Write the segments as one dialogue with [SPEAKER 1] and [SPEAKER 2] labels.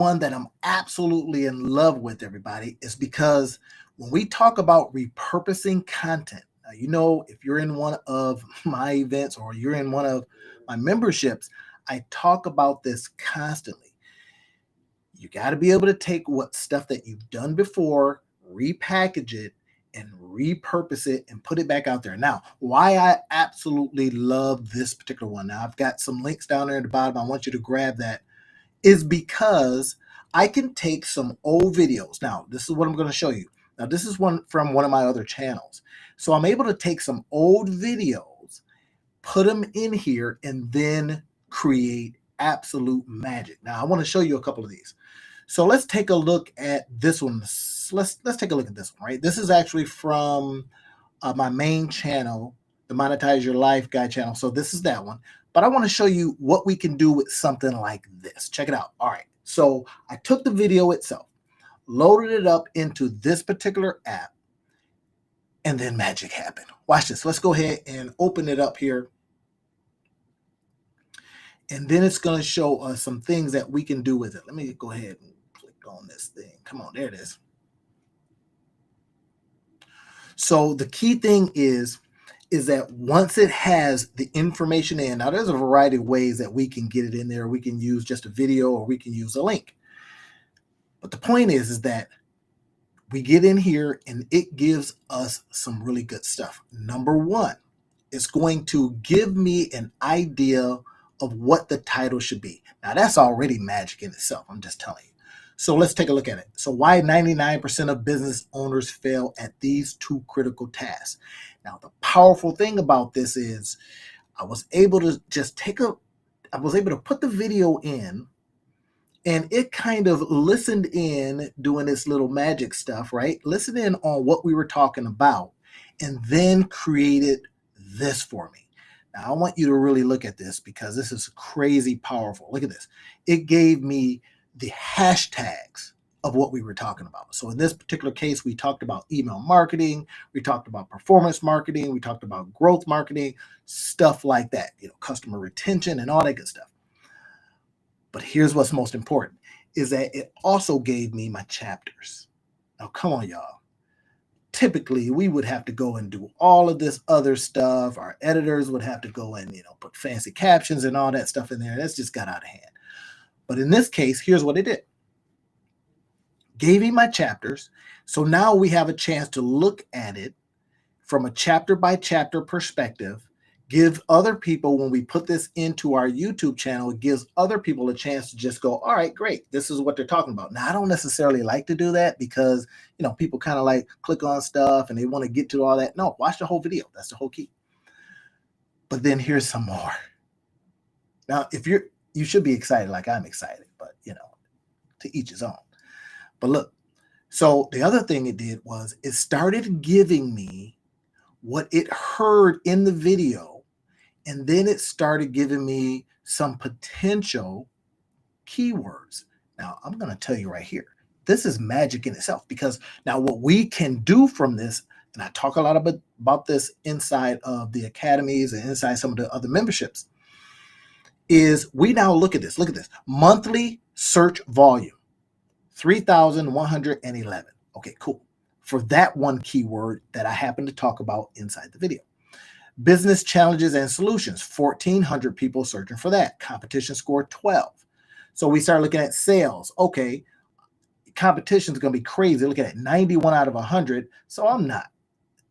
[SPEAKER 1] one that I'm absolutely in love with, everybody, is because when we talk about repurposing content, now, if you're in one of my events or you're in one of my memberships, I talk about this constantly. You got to be able to take what stuff that you've done before, repackage it, and repurpose it and put it back out there. Now, why I absolutely love this particular one. Now, I've got some links down there at the bottom. I want you to grab that. Is because I can take some old videos. Now, this is what I'm going to show you. Now, this is one from one of my other channels. So I'm able to take some old videos, put them in here, and then create absolute magic. Now, I want to show you a couple of these. So let's take a look at this one. Let's take a look at this one, right? This is actually from my main channel, the Monetize Your Life Guide channel. So this is that one. But I want to show you what we can do with something like this. Check it out. All right. So I took the video itself, loaded it up into this particular app, and then magic happened. Watch this. Let's go ahead and open it up here. And then it's going to show us some things that we can do with it. Let me go ahead and click on this thing. Come on, there it is. So the key thing is that once it has the information in, now there's a variety of ways that we can get it in there. We can use just a video or we can use a link. But the point is that we get in here and it gives us some really good stuff. Number one, it's going to give me an idea of what the title should be. Now that's already magic in itself. I'm just telling you. So let's take a look at it. So why 99% of business owners fail at these two critical tasks. Now, the powerful thing about this is I was able to put the video in and it kind of listened in doing this little magic stuff, right? Listened in on what we were talking about and then created this for me. Now, I want you to really look at this because this is crazy powerful. Look at this. It gave me the hashtags of what we were talking about. So in this particular case, we talked about email marketing, we talked about performance marketing, we talked about growth marketing, stuff like that, customer retention and all that good stuff. But here's what's most important is that it also gave me my chapters. Now, come on, y'all. Typically, we would have to go and do all of this other stuff. Our editors would have to go and, put fancy captions and all that stuff in there. That's just got out of hand. But in this case, here's what it did. Gave me my chapters. So now we have a chance to look at it from a chapter by chapter perspective, give other people, when we put this into our YouTube channel, it gives other people a chance to just go, all right, great. This is what they're talking about. Now, I don't necessarily like to do that because, people kind of like click on stuff and they want to get to all that. No, watch the whole video. That's the whole key. But then here's some more. Now, you should be excited like I'm excited, but, to each his own. But look, so the other thing it did was it started giving me what it heard in the video, and then it started giving me some potential keywords. Now, I'm going to tell you right here, this is magic in itself because now what we can do from this, and I talk a lot about this inside of the academies and inside some of the other memberships, is we now look at this. Look at this. Monthly search volume, 3,111. Okay, cool. For that one keyword that I happen to talk about inside the video. Business challenges and solutions, 1,400 people searching for that. Competition score 12. So we start looking at sales. Okay, competition is going to be crazy. Looking at 91 out of 100. So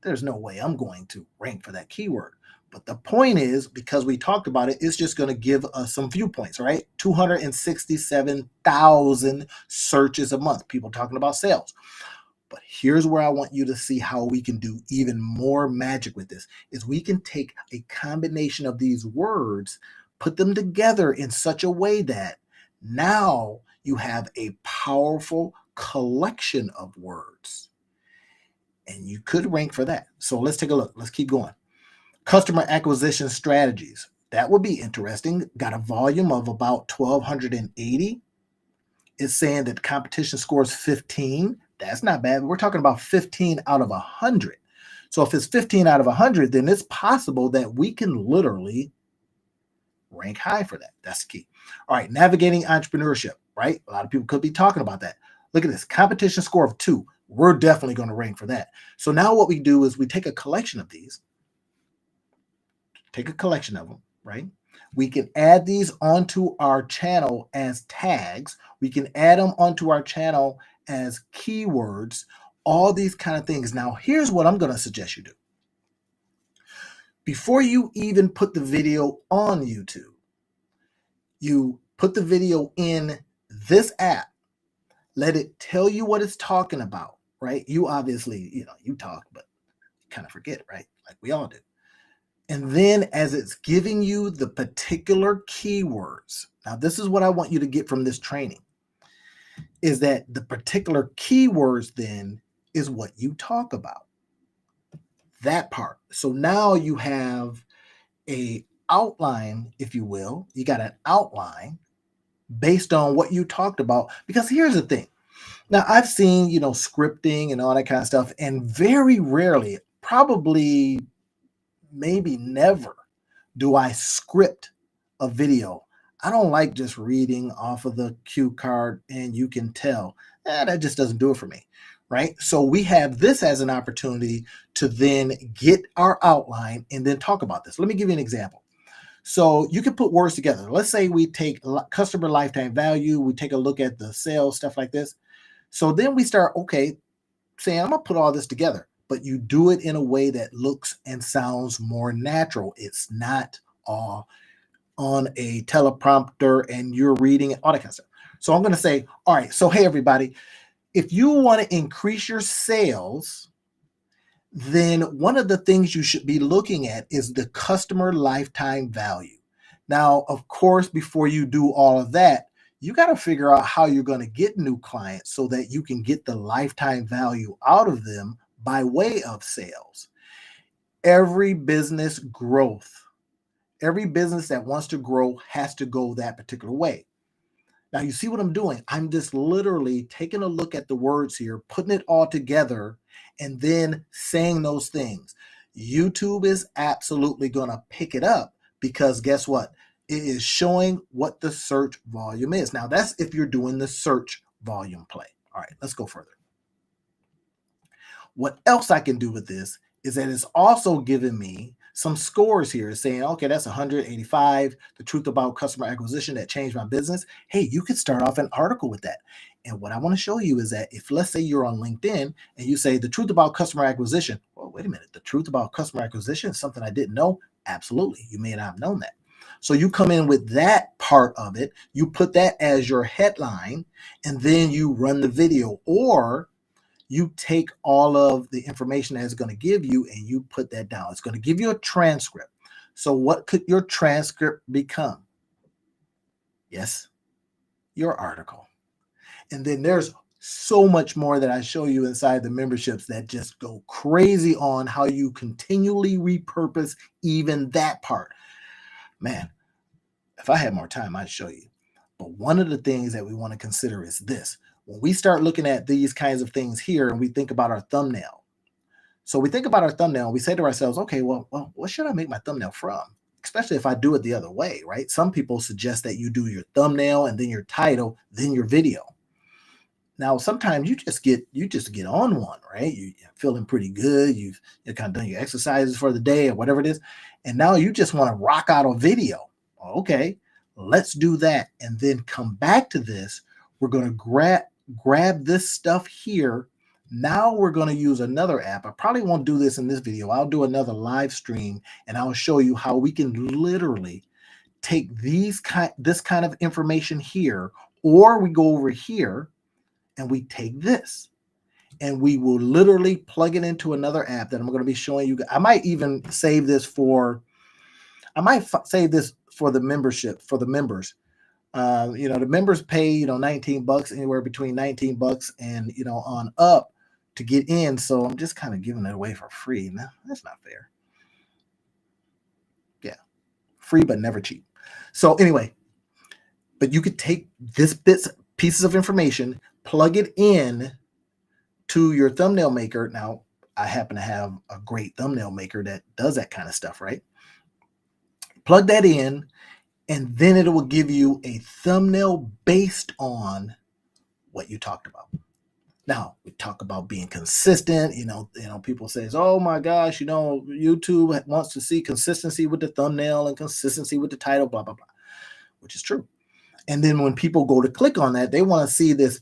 [SPEAKER 1] there's no way I'm going to rank for that keyword. But the point is, because we talked about it, it's just going to give us some viewpoints, right? 267,000 searches a month. People talking about sales. But here's where I want you to see how we can do even more magic with this, is we can take a combination of these words, put them together in such a way that now you have a powerful collection of words. And you could rank for that. So let's take a look. Let's keep going. Customer acquisition strategies. That would be interesting. Got a volume of about 1,280. It's saying that competition scores 15. That's not bad. We're talking about 15 out of 100. So if it's 15 out of 100, then it's possible that we can literally rank high for that. That's the key. All right, navigating entrepreneurship, right? A lot of people could be talking about that. Look at this competition score of 2. We're definitely going to rank for that. So now what we do is we take a collection of these, right? We can add these onto our channel as tags. We can add them onto our channel as keywords, all these kind of things. Now, here's what I'm going to suggest you do. Before you even put the video on YouTube, you put the video in this app, let it tell you what it's talking about, right? You obviously, you talk, but you kind of forget, right? Like we all do. And then as it's giving you the particular keywords, now this is what I want you to get from this training, is that the particular keywords then is what you talk about. That part. So now you have a outline, if you will. You got an outline based on what you talked about. Because here's the thing. Now I've seen, scripting and all that kind of stuff, and very rarely, probably maybe never, do I script a video. I don't like just reading off of the cue card and you can tell that just doesn't do it for me, right? So we have this as an opportunity to then get our outline and then talk about this. Let me give you an example. So you can put words together. Let's say we take customer lifetime value, we take a look at the sales, stuff like this. So then we start, saying, I'm going to put all this together, but you do it in a way that looks and sounds more natural. It's not all on a teleprompter and you're reading it, all that kind of stuff. So I'm going to say, all right, so hey, everybody, if you want to increase your sales, then one of the things you should be looking at is the customer lifetime value. Now, of course, before you do all of that, you got to figure out how you're going to get new clients so that you can get the lifetime value out of them by way of sales. Every business growth, every business that wants to grow has to go that particular way. Now, you see what I'm doing? I'm just literally taking a look at the words here, putting it all together, and then saying those things. YouTube is absolutely going to pick it up because guess what? It is showing what the search volume is. Now, that's if you're doing the search volume play. All right, let's go further. What else I can do with this is that it's also giving me some scores here saying, okay, that's 185, the truth about customer acquisition that changed my business. Hey, you could start off an article with that. And what I want to show you is that if, let's say you're on LinkedIn and you say the truth about customer acquisition, well, wait a minute, the truth about customer acquisition is something I didn't know. Absolutely. You may not have known that. So you come in with that part of it, you put that as your headline, and then you run the video, or you take all of the information that it's going to give you and you put that down. It's going to give you a transcript. So what could your transcript become? Yes, your article. And then there's so much more that I show you inside the memberships that just go crazy on how you continually repurpose even that part. Man, if I had more time, I'd show you. But one of the things that we want to consider is this. When we start looking at these kinds of things here and we think about our thumbnail. So we think about our thumbnail, we say to ourselves, okay, well, what should I make my thumbnail from? Especially if I do it the other way, right? Some people suggest that you do your thumbnail and then your title, then your video. Now, sometimes you just get on one, right? You're feeling pretty good. You've kind of done your exercises for the day or whatever it is. And now you just want to rock out a video. Okay, let's do that. And then come back to this. We're going to grab this stuff here. Now we're going to use another app. I probably won't do this in this video. I'll do another live stream and I'll show you how we can literally take this kind of information here, or we go over here and we take this and we will literally plug it into another app that I'm going to be showing you. I might even save this for, the membership, for the members. The members pay, $19, anywhere between $19 and, on up to get in. So I'm just kind of giving it away for free. Now, that's not fair. Yeah. Free, but never cheap. So anyway, but you could take this pieces of information, plug it in to your thumbnail maker. Now, I happen to have a great thumbnail maker that does that kind of stuff, right? Plug that in and then it will give you a thumbnail based on what you talked about. Now, we talk about being consistent. People say, oh my gosh, YouTube wants to see consistency with the thumbnail and consistency with the title, blah, blah, blah, which is true. And then when people go to click on that, they want to see this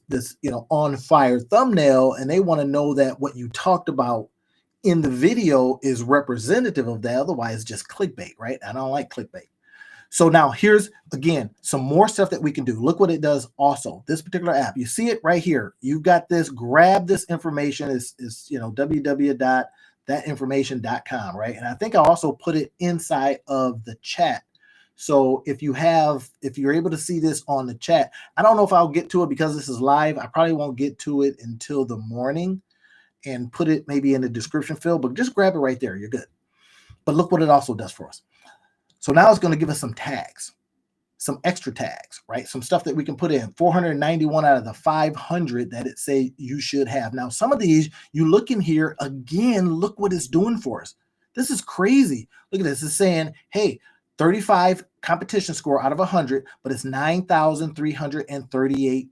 [SPEAKER 1] on fire thumbnail, and they want to know that what you talked about in the video is representative of that. Otherwise, it's just clickbait, right? I don't like clickbait. So now here's, again, some more stuff that we can do. Look what it does also. This particular app, you see it right here. You've got this, grab this information. Is www.thatinformation.com, right? And I think I also put it inside of the chat. So if you're able to see this on the chat, I don't know if I'll get to it because this is live. I probably won't get to it until the morning and put it maybe in the description field, but just grab it right there. You're good. But look what it also does for us. So now it's going to give us some tags, some extra tags, right? Some stuff that we can put in. 491 out of the 500 that it say you should have. Now, some of these, you look in here, again, look what it's doing for us. This is crazy. Look at this. It's saying, hey, 35 competition score out of 100, but it's 9,338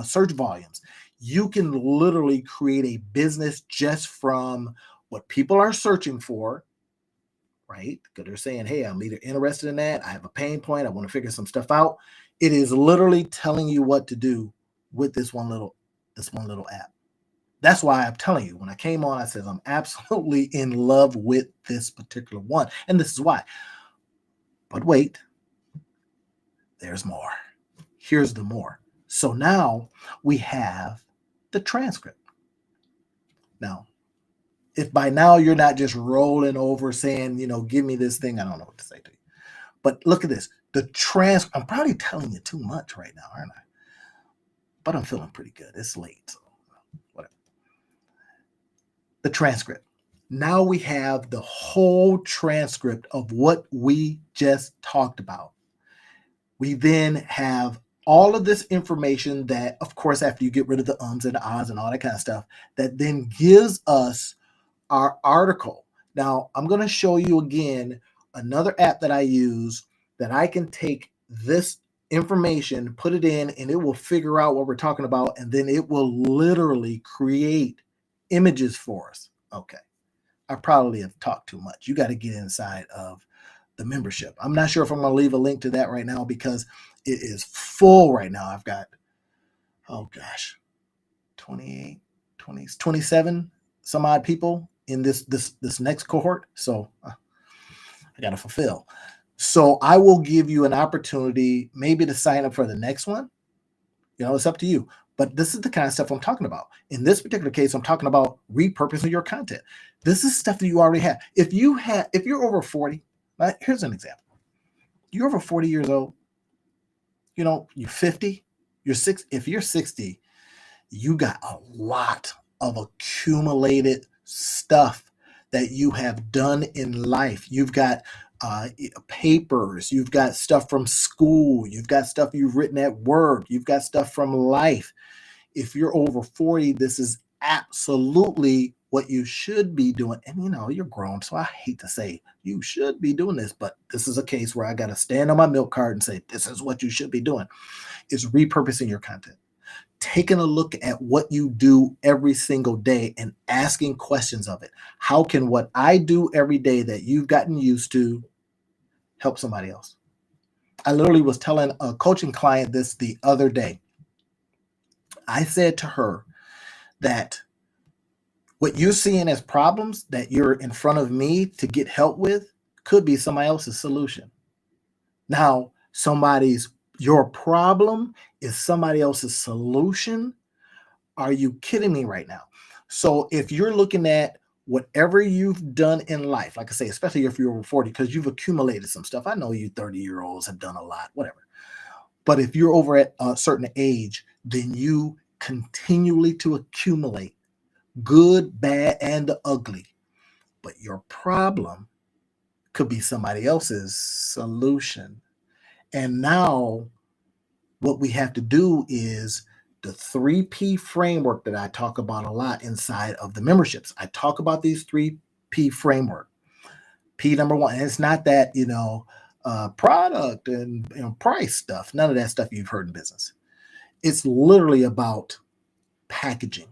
[SPEAKER 1] search volumes. You can literally create a business just from what people are searching for, right? Because they're saying, hey, I'm either interested in that, I have a pain point, I want to figure some stuff out. It is literally telling you what to do with this one little app. That's why I'm telling you, when I came on, I said, I'm absolutely in love with this particular one. And this is why. But wait, there's more. Here's the more. So now we have the transcript. Now, if by now you're not just rolling over saying, give me this thing, I don't know what to say to you. But look at this. I'm probably telling you too much right now, aren't I? But I'm feeling pretty good. It's late, so whatever. The transcript. Now we have the whole transcript of what we just talked about. We then have all of this information that, of course, after you get rid of the ums and the ahs and all that kind of stuff, that then gives us our article. Now, I'm going to show you again another app that I use that I can take this information, put it in, and it will figure out what we're talking about, and then it will literally create images for us. Okay. I probably have talked too much. You got to get inside of the membership. I'm not sure if I'm going to leave a link to that right now because it is full right now. I've got, 28, 20, 27 some odd people in this next cohort. So I got to fulfill. So I will give you an opportunity maybe to sign up for the next one. It's up to you. But this is the kind of stuff I'm talking about. In this particular case, I'm talking about repurposing your content. This is stuff that you already have. If you're over 40, right, here's an example. You're over 40 years old. You're 50, you're 60. If you're 60, you got a lot of accumulated stuff that you have done in life. You've got papers, you've got stuff from school, you've got stuff you've written at work, you've got stuff from life. If you're over 40, this is absolutely what you should be doing. And you're grown, so I hate to say you should be doing this, but this is a case where I got to stand on my milk card and say, this is what you should be doing. Is repurposing your content. Taking a look at what you do every single day and asking questions of it. How can what I do every day that you've gotten used to help somebody else? I literally was telling a coaching client this the other day. I said to her that what you're seeing as problems that you're in front of me to get help with could be somebody else's solution. Now, your problem is somebody else's solution. Are you kidding me right now? So if you're looking at whatever you've done in life, like I say, especially if you're over 40, because you've accumulated some stuff. I know you 30-year-olds have done a lot, whatever. But if you're over at a certain age, then you continually to accumulate good, bad, and the ugly. But your problem could be somebody else's solution. And now what we have to do is the 3P framework that I talk about a lot inside of the memberships. I talk about these 3P framework. P number one, and it's not that, product and price stuff. None of that stuff you've heard in business. It's literally about packaging.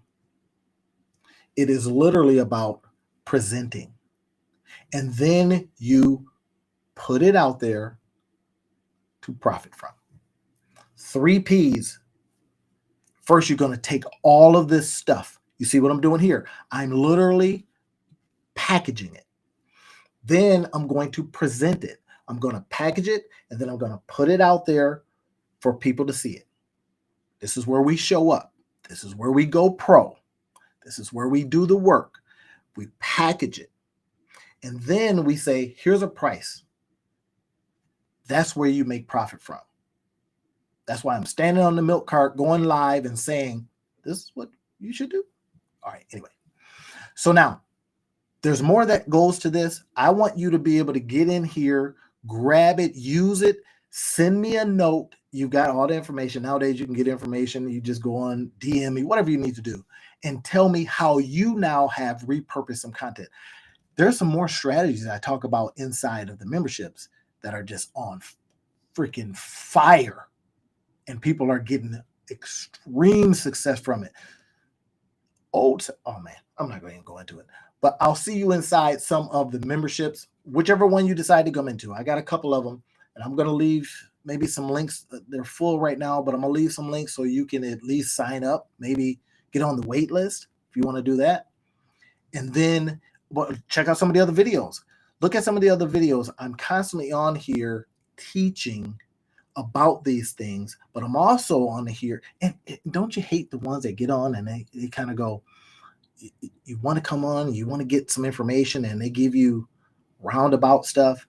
[SPEAKER 1] It is literally about presenting. And then you put it out there to profit from. 3 P's. First, you're going to take all of this stuff. You see what I'm doing here? I'm literally packaging it. Then I'm going to present it. I'm going to package it, and then I'm going to put it out there for people to see it. This is where we show up. This is where we go pro. This is where we do the work. We package it. And then we say, here's a price. That's where you make profit from. That's why I'm standing on the milk cart, going live and saying, this is what you should do. All right, anyway. So now, there's more that goes to this. I want you to be able to get in here, grab it, use it, send me a note. You've got all the information. Nowadays, you can get information. You just go on, DM me, whatever you need to do, and tell me how you now have repurposed some content. There's some more strategies I talk about inside of the memberships that are just on freaking fire, and people are getting extreme success from it. Oh man, I'm not going to go into it, but I'll see you inside some of the memberships, whichever one you decide to come into. I got a couple of them, and I'm going to leave maybe some links. They're full right now, but I'm going to leave some links so you can at least sign up, maybe get on the wait list if you want to do that. And then check out some of the other videos. Look at some of the other videos. I'm constantly on here teaching about these things, but I'm also on here. And don't you hate the ones that get on and they kind of go, you want to come on, you want to get some information, and they give you roundabout stuff?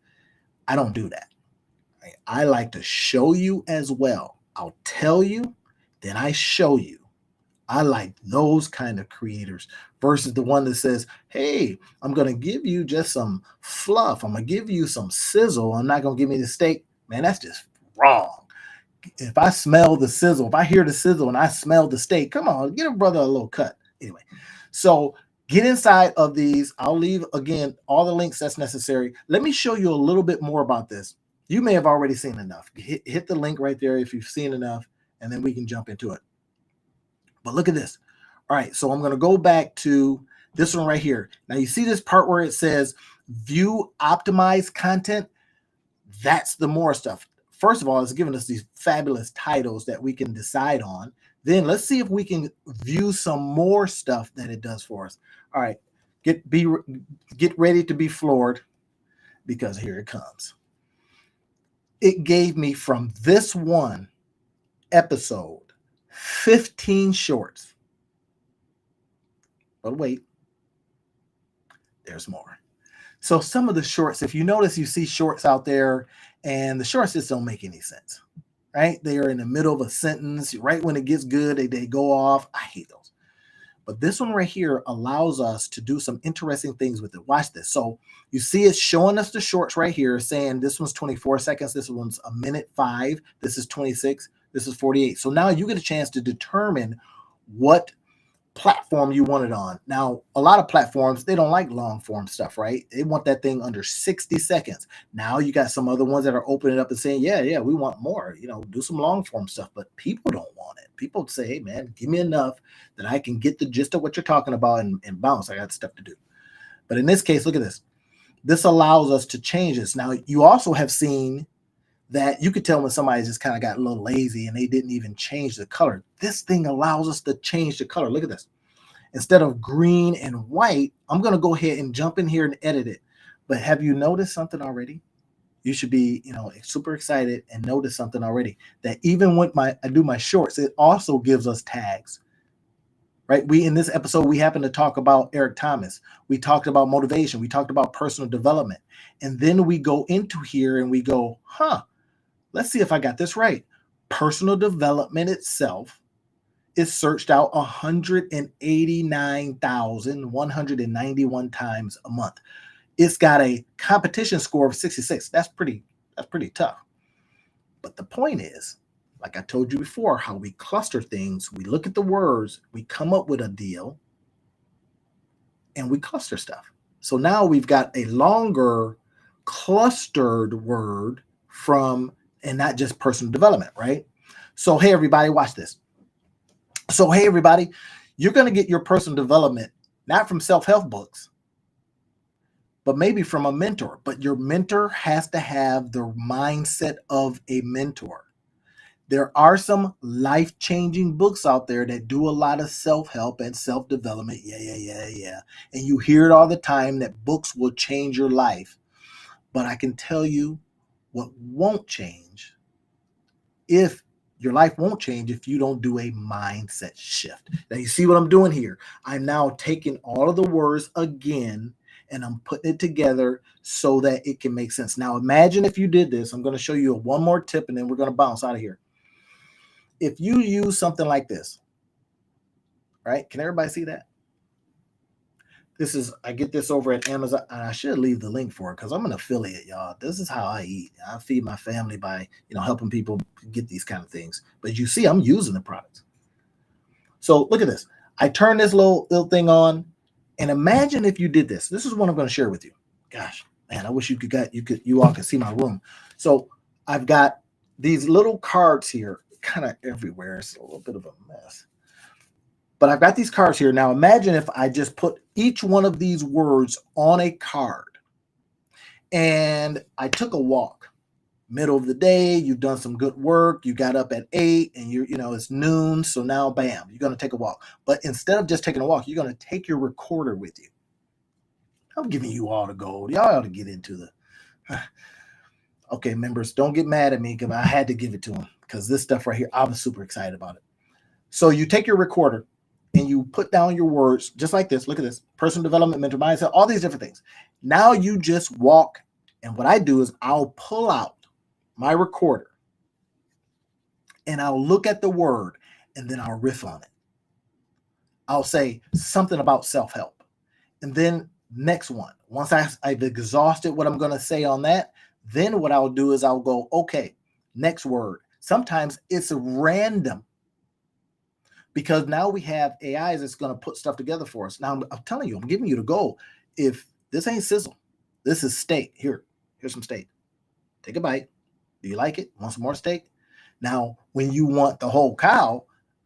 [SPEAKER 1] I don't do that. I like to show you as well. I'll tell you, then I show you. I like those kind of creators versus the one that says, hey, I'm going to give you just some fluff. I'm going to give you some sizzle. I'm not going to give me the steak. Man, that's just wrong. If I smell the sizzle, if I hear the sizzle and I smell the steak, come on, get a brother a little cut. Anyway, so get inside of these. I'll leave, again, all the links that's necessary. Let me show you a little bit more about this. You may have already seen enough. Hit the link right there if you've seen enough, and then we can jump into it. But look at this. All right, so I'm going to go back to this one right here. Now, you see this part where it says view optimized content? That's the more stuff. First of all, it's giving us these fabulous titles that we can decide on. Then let's see if we can view some more stuff that it does for us. All right, get ready to be floored, because here it comes. It gave me from this one episode 15 shorts. But wait, there's more. So some of the shorts, if you notice, you see shorts out there, and the shorts just don't make any sense, right? They are in the middle of a sentence. Right when it gets good, they go off. I hate those. But this one right here allows us to do some interesting things with it. Watch this. So you see it's showing us the shorts right here, saying this one's 24 seconds. This one's 1:05. This is 26. This is 48. So now you get a chance to determine what platform you want it on. Now, a lot of platforms, they don't like long form stuff, right? They want that thing under 60 seconds. Now you got some other ones that are opening up and saying, yeah, we want more, do some long form stuff, but people don't want it. People say, hey man, give me enough that I can get the gist of what you're talking about and bounce. I got stuff to do. But in this case, look at this. This allows us to change this. Now, you also have seen that you could tell when somebody just kind of got a little lazy and they didn't even change the color. This thing allows us to change the color. Look at this. Instead of green and white, I'm going to go ahead and jump in here and edit it. But have you noticed something already? You should be, super excited and notice something already. That even when I do my shorts, it also gives us tags. Right? In this episode, we happen to talk about Eric Thomas. We talked about motivation. We talked about personal development. And then we go into here and we go, let's see if I got this right. Personal development itself is searched out 189,191 times a month. It's got a competition score of 66. That's pretty tough. But the point is, like I told you before, how we cluster things, we look at the words, we come up with a deal, and we cluster stuff. So now we've got a longer clustered word from, and not just personal development, right? So, hey, everybody, watch this. So, hey, everybody, you're going to get your personal development not from self-help books, but maybe from a mentor. But your mentor has to have the mindset of a mentor. There are some life-changing books out there that do a lot of self-help and self-development. Yeah. And you hear it all the time that books will change your life. But I can tell you what won't change, if your life won't change if you don't do a mindset shift. Now, you see what I'm doing here? I'm now taking all of the words again and I'm putting it together so that it can make sense. Now, imagine if you did this. I'm going to show you one more tip and then we're going to bounce out of here. If you use something like this, right? Can everybody see that? This is, I get this over at Amazon, and I should leave the link for it because I'm an affiliate, y'all. This is how I eat. I feed my family by, helping people get these kind of things. But you see, I'm using the products. So look at this. I turn this little thing on, and imagine if you did this. This is what I'm going to share with you. Gosh, man, I wish you all could see my room. So I've got these little cards here, kind of everywhere. It's a little bit of a mess. But I've got these cards here. Now imagine if I just put each one of these words on a card and I took a walk. Middle of the day, you've done some good work. You got up at 8 and it's noon. So now, bam, you're going to take a walk. But instead of just taking a walk, you're going to take your recorder with you. I'm giving you all the gold. Y'all ought to get into the... Okay, members, don't get mad at me because I had to give it to them because this stuff right here, I was super excited about it. So you take your recorder and you put down your words just like this. Look at this. Personal development, mentor mindset, all these different things. Now you just walk. And what I do is I'll pull out my recorder and I'll look at the word and then I'll riff on it. I'll say something about self-help. And then next one, once I've exhausted what I'm going to say on that, then what I'll do is I'll go, okay, next word. Sometimes it's random, because now we have AIs that's going to put stuff together for us. Now, I'm telling you, I'm giving you the goal. If this ain't sizzle, this is steak. Here's some steak. Take a bite. Do you like it? Want some more steak? Now, when you want the whole cow,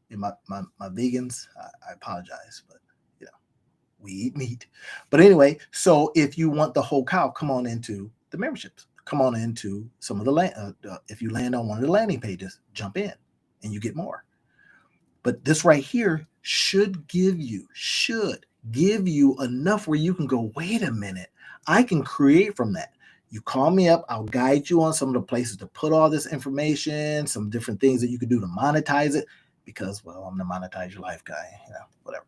[SPEAKER 1] my vegans, I apologize, but we eat meat. But anyway, so if you want the whole cow, come on into the memberships. Come on into some of the if you land on one of the landing pages, jump in and you get more. But this right here should give you enough where you can go, wait a minute, I can create from that. You call me up, I'll guide you on some of the places to put all this information, some different things that you could do to monetize it, because, well, I'm the monetize your life guy, whatever.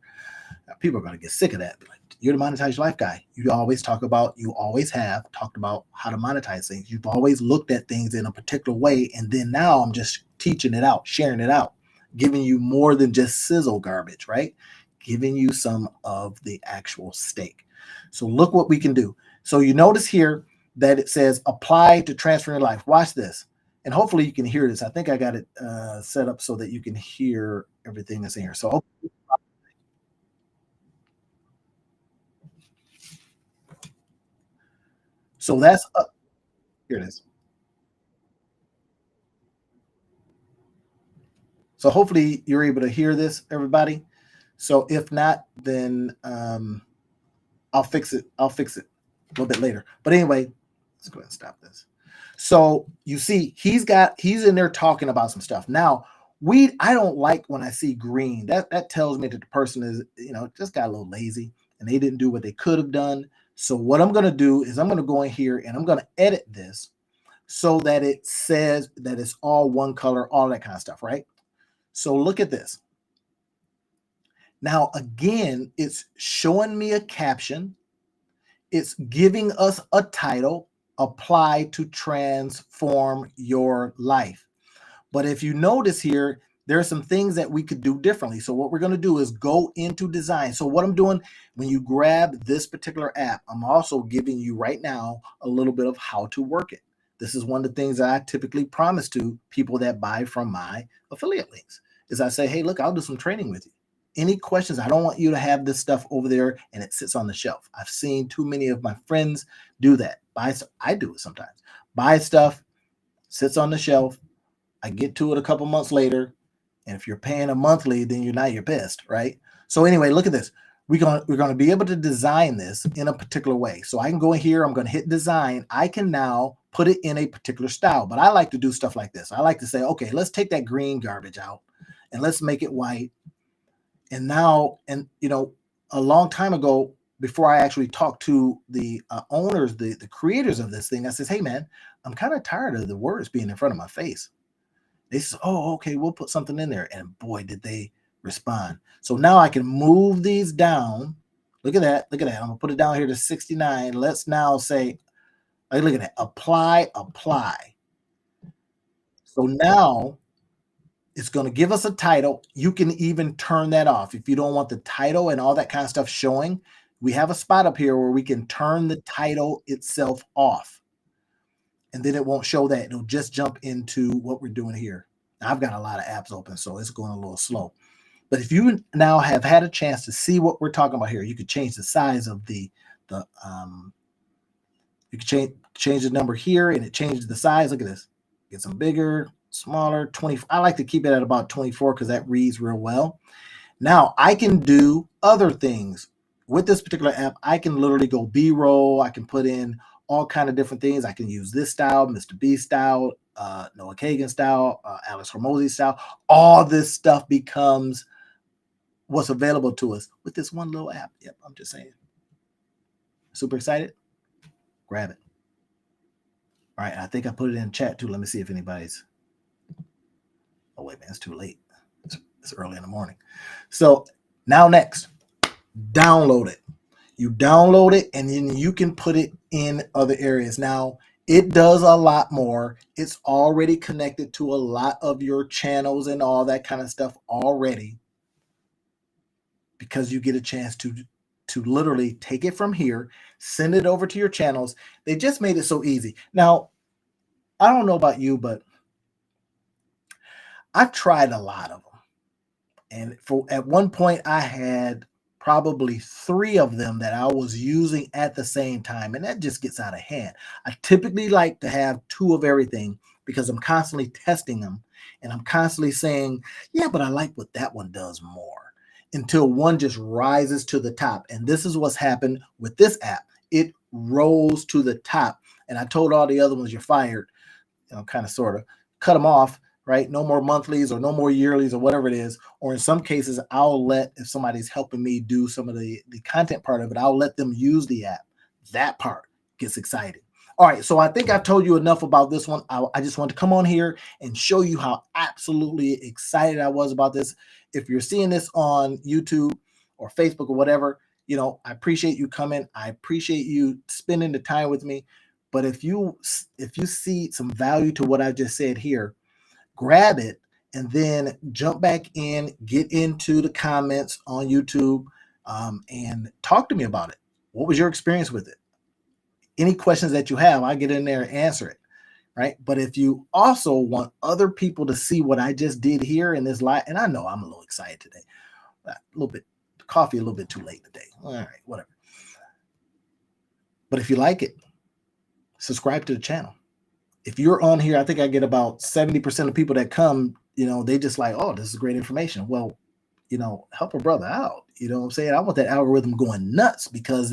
[SPEAKER 1] Now, people are going to get sick of that. Like, you're the monetize your life guy. You always have talked about how to monetize things. You've always looked at things in a particular way, and then now I'm just teaching it out, sharing it out, giving you more than just sizzle garbage, right? Giving you some of the actual steak. So look what we can do. So you notice here that it says apply to transfer your life. Watch this. And hopefully you can hear this. I think I got it set up so that you can hear everything that's in here. So that's here it is. So hopefully you're able to hear this, everybody. So if not, then I'll fix it. I'll fix it a little bit later. But anyway, let's go ahead and stop this. So you see, he's in there talking about some stuff. Now, I don't like when I see green. That tells me that the person is, just got a little lazy and they didn't do what they could have done. So what I'm going to do is I'm going to go in here and I'm going to edit this so that it says that it's all one color, all that kind of stuff, right? So look at this. Now, again, it's showing me a caption. It's giving us a title, apply to transform your life. But if you notice here, there are some things that we could do differently. So what we're going to do is go into design. So what I'm doing, when you grab this particular app, I'm also giving you right now a little bit of how to work it. This is one of the things that I typically promise to people that buy from my affiliate links, is I say, hey, look, I'll do some training with you. Any questions? I don't want you to have this stuff over there and it sits on the shelf. I've seen too many of my friends do that. I do it sometimes. Buy stuff, sits on the shelf. I get to it a couple months later, and if you're paying a monthly, then you're not your best, right? So anyway, look at this. We're gonna be able to design this in a particular way. So I can go in here. I'm gonna hit design. I can now put it in a particular style. But I like to do stuff like this. I like to say, okay, let's take that green garbage out, and let's make it white. And now, and a long time ago, before I actually talked to the owners, the creators of this thing, I says, hey man, I'm kind of tired of the words being in front of my face. They said, oh, okay, we'll put something in there. And boy, did they respond. So now I can move these down. Look at that. Look at that. I'm going to put it down here to 69. Let's now say, hey, look at that. Apply, apply. So now it's going to give us a title. You can even turn that off. If you don't want the title and all that kind of stuff showing, we have a spot up here where we can turn the title itself off. And then it won't show that. It'll just jump into what we're doing here. Now, I've got a lot of apps open, so it's going a little slow. But if you now have had a chance to see what we're talking about here, you could change the size of the you can change the number here, and it changes the size. Look at this. Get some bigger, smaller, 20. I like to keep it at about 24 because that reads real well. Now I can do other things with this particular app. I can literally go B-roll. I can put in all kind of different things. I can use this style, Mr. B style, Noah Kagan style, Alex Hormozy style. All this stuff becomes what's available to us with this one little app. Yep, I'm just saying. Super excited? Grab it. All right, I think I put it in chat too. Let me see if anybody's. Oh wait, man, it's too late. It's early in the morning. So now next, download it. You download it, and then you can put it in other areas. Now, it does a lot more. It's already connected to a lot of your channels and all that kind of stuff already, because you get a chance to literally take it from here, send it over to your channels. They just made it so easy. Now, I don't know about you, but I've tried a lot of them. And at one point, I had probably 3 of them that I was using at the same time, and that just gets out of hand. I typically like to have 2 of everything because I'm constantly testing them, and I'm constantly saying, yeah, but I like what that one does more, until one just rises to the top. And this is what's happened with this app. It rose to the top, and I told all the other ones, you're fired, kind of, sort of, cut them off. Right? No more monthlies or no more yearlies or whatever it is. Or in some cases, I'll let, if somebody's helping me do some of the content part of it, I'll let them use the app. That part gets exciting. All right. So I think I've told you enough about this one. I just want to come on here and show you how absolutely excited I was about this. If you're seeing this on YouTube or Facebook or whatever, I appreciate you coming. I appreciate you spending the time with me. But if you see some value to what I just said here, grab it and then jump back in, get into the comments on YouTube, and talk to me about it. What was your experience with it? Any questions that you have, I get in there and answer it, right? But if you also want other people to see what I just did here in this live, and I know I'm a little excited today, a little bit, coffee a little bit too late today. All right, whatever. But if you like it, subscribe to the channel. If you're on here, I think I get about 70% of people that come, they just like, oh, this is great information. Well, help a brother out. You know what I'm saying? I want that algorithm going nuts because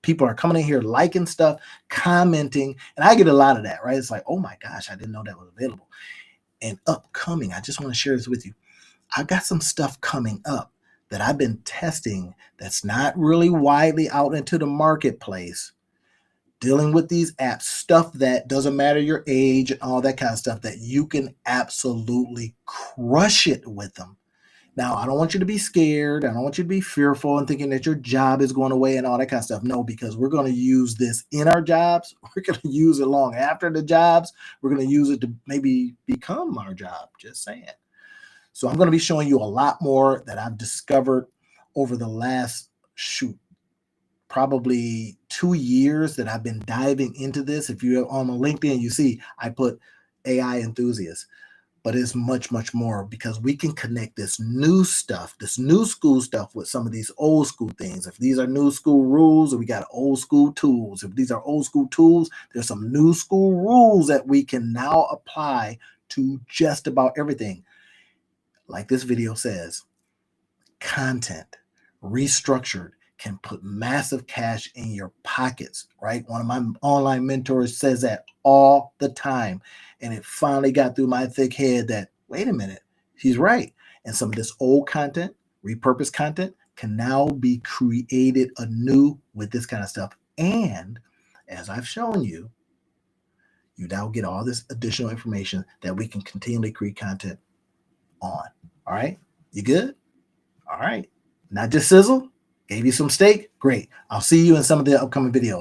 [SPEAKER 1] people are coming in here liking stuff, commenting, and I get a lot of that, right? It's like, oh my gosh, I didn't know that was available. And upcoming, I just want to share this with you. I've got some stuff coming up that I've been testing that's not really widely out into the marketplace, dealing with these apps, stuff that doesn't matter your age and all that kind of stuff, that you can absolutely crush it with them. Now, I don't want you to be scared. I don't want you to be fearful and thinking that your job is going away and all that kind of stuff. No, because we're going to use this in our jobs. We're going to use it long after the jobs. We're going to use it to maybe become our job. Just saying. So I'm going to be showing you a lot more that I've discovered over the last, probably 2 years that I've been diving into this. If you're on my LinkedIn, you see I put AI enthusiast. but it's much, much more because we can connect this new stuff, this new school stuff with some of these old school things. If these are new school rules, or we got old school tools. If these are old school tools, there's some new school rules that we can now apply to just about everything. Like this video says, content restructured can put massive cash in your pockets, right? One of my online mentors says that all the time. And it finally got through my thick head that, wait a minute, he's right. And some of this old content, repurposed content, can now be created anew with this kind of stuff. And as I've shown you, you now get all this additional information that we can continually create content on. All right. You good? All right. Not just sizzle. Gave you some steak. Great. I'll see you in some of the upcoming videos.